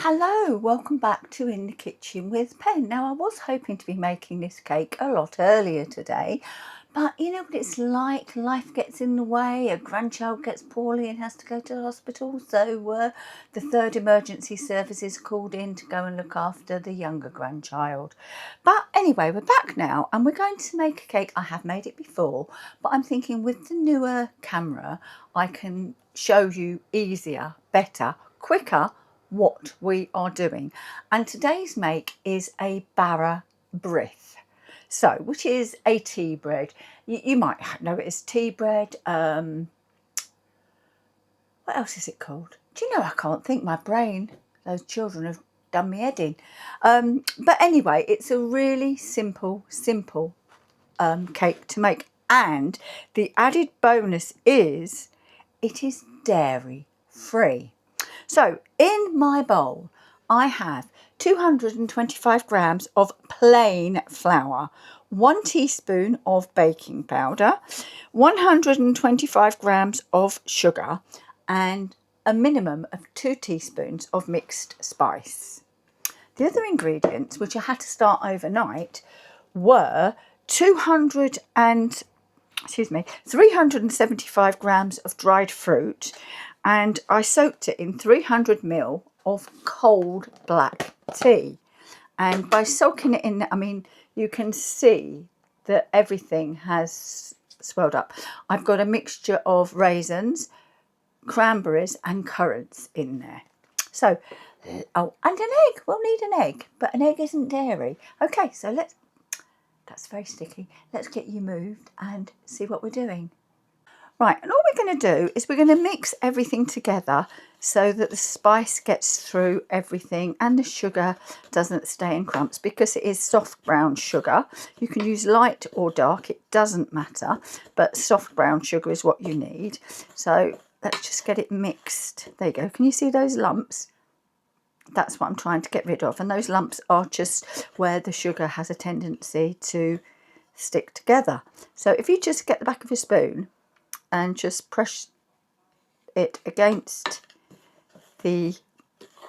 Hello, welcome back to In the Kitchen with Pen. Now, I was hoping to be making this cake a lot earlier today, but you know what it's like, life gets in the way, a grandchild gets poorly and has to go to the hospital, so the third emergency service is called in to go and look after the younger grandchild. But anyway, we're back now and we're going to make a cake. I have made it before, but I'm thinking with the newer camera, I can show you easier, better, quicker, what we are doing. And today's make is a Bara Brith, so which is a tea bread. You might know it as tea bread. What else is it called? Do you know, I can't think. My brain, those children have done me head in. But anyway, it's a really simple cake to make, and the added bonus is it is dairy free. So in my bowl, I have 225 grams of plain flour, 1 teaspoon of baking powder, 125 grams of sugar, and a minimum of 2 teaspoons of mixed spice. The other ingredients, which I had to start overnight, were 375 grams of dried fruit, and I soaked it in 300 ml of cold black tea. And by soaking it in, I mean, you can see that everything has swelled up. I've got a mixture of raisins, cranberries and currants in there. So, oh, and an egg. We'll need an egg, but an egg isn't dairy. Okay, so that's very sticky. Let's get you moved and see what we're doing. Right, and all we're going to do is we're going to mix everything together so that the spice gets through everything and the sugar doesn't stay in clumps, because it is soft brown sugar. You can use light or dark, it doesn't matter, but soft brown sugar is what you need. So let's just get it mixed. There you go. Can you see those lumps? That's what I'm trying to get rid of, and those lumps are just where the sugar has a tendency to stick together. So if you just get the back of a spoon and just press it against the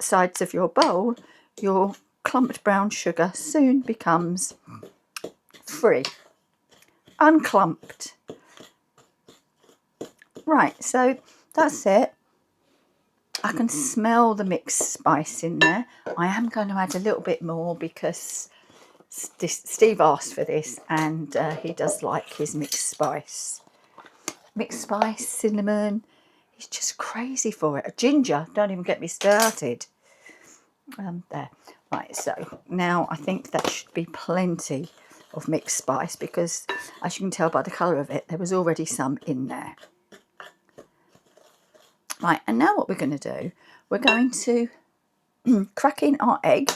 sides of your bowl, your clumped brown sugar soon becomes free, unclumped. Right, so that's it. I can smell the mixed spice in there. I am going to add a little bit more because Steve asked for this, and he does like his mixed spice. Mixed spice, cinnamon, he's just crazy for it. Ginger, don't even get me started. There. Right, so now I think that should be plenty of mixed spice, because as you can tell by the colour of it, there was already some in there. Right, and now what we're going to do, we're going to crack in our egg.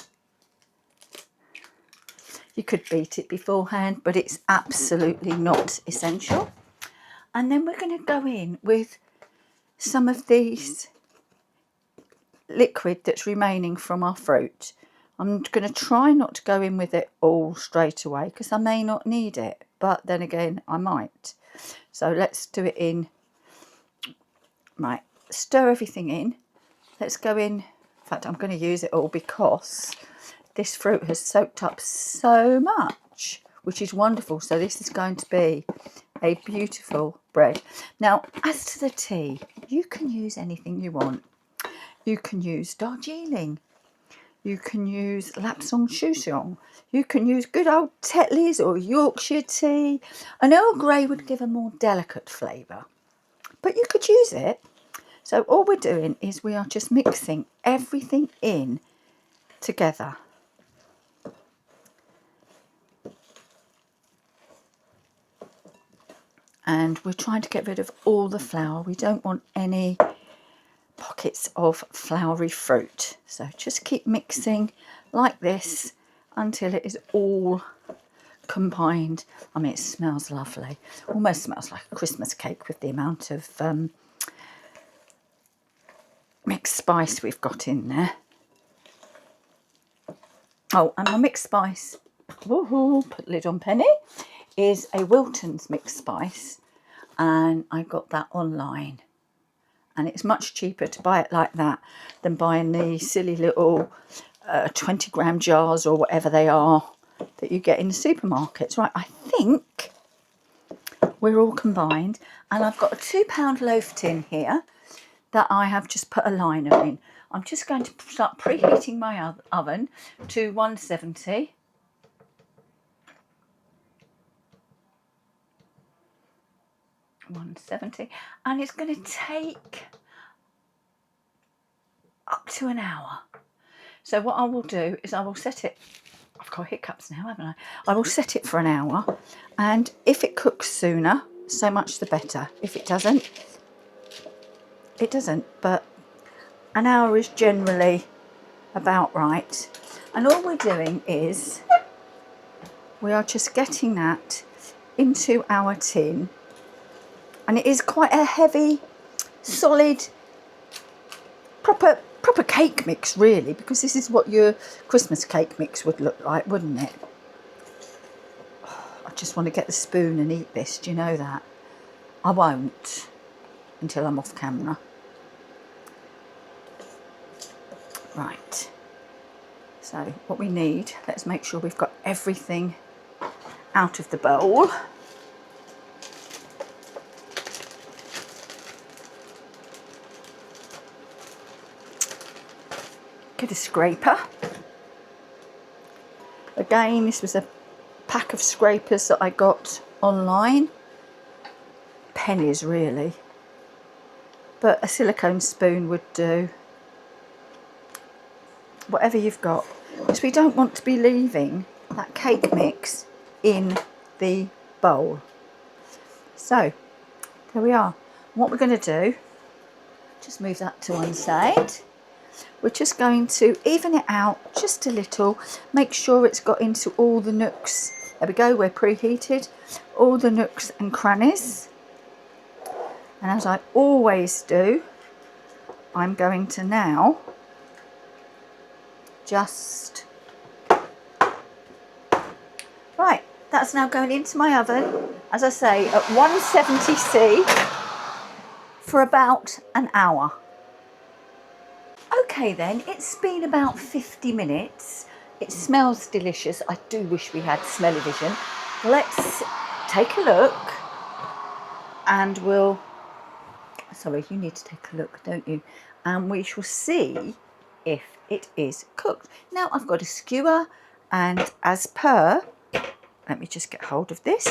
You could beat it beforehand, but it's absolutely not essential. And then we're going to go in with some of these liquid that's remaining from our fruit. I'm going to try not to go in with it all straight away, because I may not need it, but then again I might. So let's do it in. Right, stir everything in. Let's go in fact, I'm going to use it all because this fruit has soaked up so much, which is wonderful. So this is going to be a beautiful bread. Now, as to the tea, you can use anything you want. You can use Darjeeling. You can use Lapsang Souchong. You can use good old Tetley's or Yorkshire tea. An Earl Grey would give a more delicate flavour, but you could use it. So all we're doing is we are just mixing everything in together. And we're trying to get rid of all the flour. We don't want any pockets of floury fruit. So just keep mixing like this until it is all combined. I mean, it smells lovely. Almost smells like a Christmas cake with the amount of mixed spice we've got in there. Oh, and my mixed spice, woohoo, put the lid on Penny, is a Wilton's mixed spice, and I got that online, And it's much cheaper to buy it like that than buying the silly little 20-gram jars or whatever they are that you get in the supermarkets. Right, I think we're all combined. And I've got a £2 loaf tin here that I have just put a liner in. I'm just going to start preheating my oven to 170. And it's going to take up to an hour. So what I will do is I will set it, I've got hiccups now, haven't I? I will set it for an hour, and if it cooks sooner, so much the better. If it doesn't, it doesn't, but an hour is generally about right. And all we're doing is we are just getting that into our tin, and it is quite a heavy, solid, proper cake mix, really, because this is what your Christmas cake mix would look like, wouldn't it? I just want to get the spoon and eat this, do you know that? I won't until I'm off camera. Right, so what we need, let's make sure we've got everything out of the bowl. Get a scraper. Again, this was a pack of scrapers that I got online. Pennies, really. But a silicone spoon would do. Whatever you've got. Because we don't want to be leaving that cake mix in the bowl. So, there we are. What we're going to do, just move that to one side. We're just going to even it out just a little, make sure it's got into all the nooks. There we go, we're preheated, all the nooks and crannies. And as I always do, I'm going to now just, right, that's now going into my oven, as I say, at 170C for about an hour. Okay then, it's been about 50 minutes. It smells delicious. I do wish we had smell-o-vision. Let's take a look and we'll, sorry, you need to take a look, don't you? And we shall see if it is cooked. Now I've got a skewer, and as per, let me just get hold of this.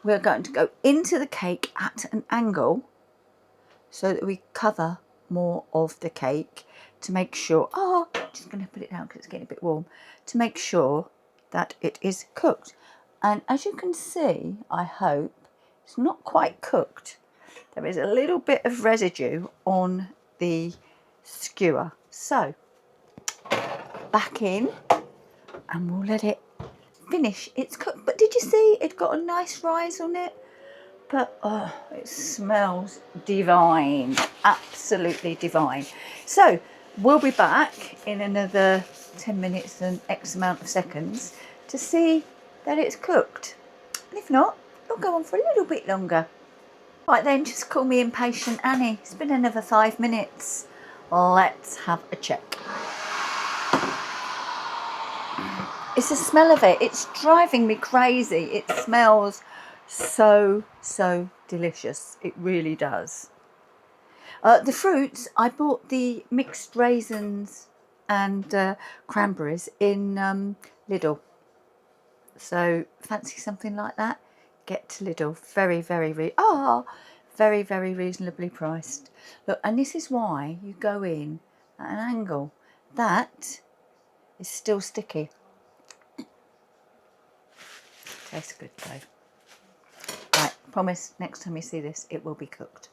We're going to go into the cake at an angle so that we cover more of the cake to make sure, I'm just going to put it down because it's getting a bit warm, to make sure that it is cooked. And as you can see, I hope, it's not quite cooked. There is a little bit of residue on the skewer. So, back in, and we'll let it finish its cook. But did you see it got a nice rise on it? But it smells divine, absolutely divine. So we'll be back in another 10 minutes and X amount of seconds to see that it's cooked. And if not, it'll go on for a little bit longer. Right then, just call me Impatient Annie. It's been another 5 minutes. Let's have a check. It's the smell of it. It's driving me crazy. It smells so delicious. It really does. The fruits, I bought the mixed raisins and cranberries in Lidl. So fancy something like that? Get to Lidl. Very reasonably priced. Look, and this is why you go in at an angle. That is still sticky. Tastes good though. Right, promise next time you see this, it will be cooked.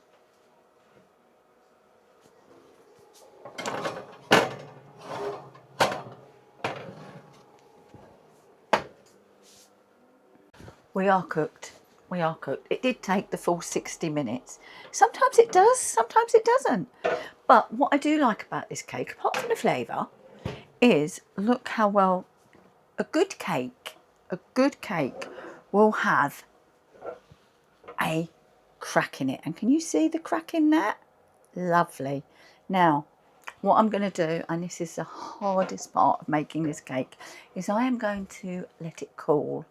We are cooked. We are cooked. It did take the full 60 minutes. Sometimes it does, sometimes it doesn't. But what I do like about this cake, apart from the flavour, is look how well a good cake will have a crack in it. And can you see the crack in that? Lovely. Now, what I'm going to do, and this is the hardest part of making this cake, is I am going to let it cool,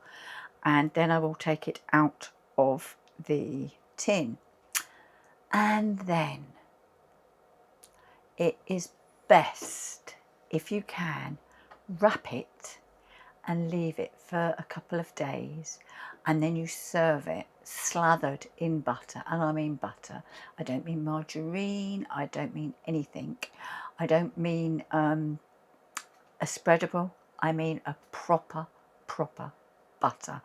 and then I will take it out of the tin. And then it is best, if you can, wrap it and leave it for a couple of days, and then you serve it slathered in butter. And I mean butter, I don't mean margarine, I don't mean anything, I don't mean a spreadable, I mean a proper butter.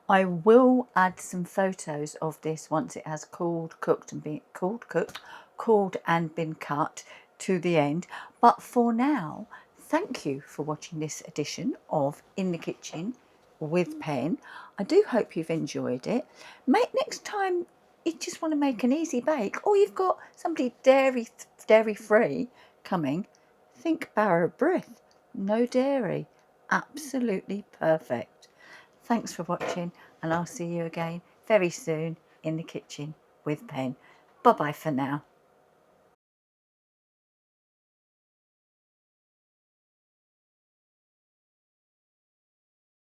I will add some photos of this once it has cooled, cooked and been cooled and been cut to the end. But for now, thank you for watching this edition of In the Kitchen with Pen. I do hope you've enjoyed it. Next time you just want to make an easy bake, or you've got somebody dairy free coming, think Bara Brith. No dairy. Absolutely perfect. Thanks for watching, and I'll see you again very soon in the kitchen with Pen. Bye bye for now.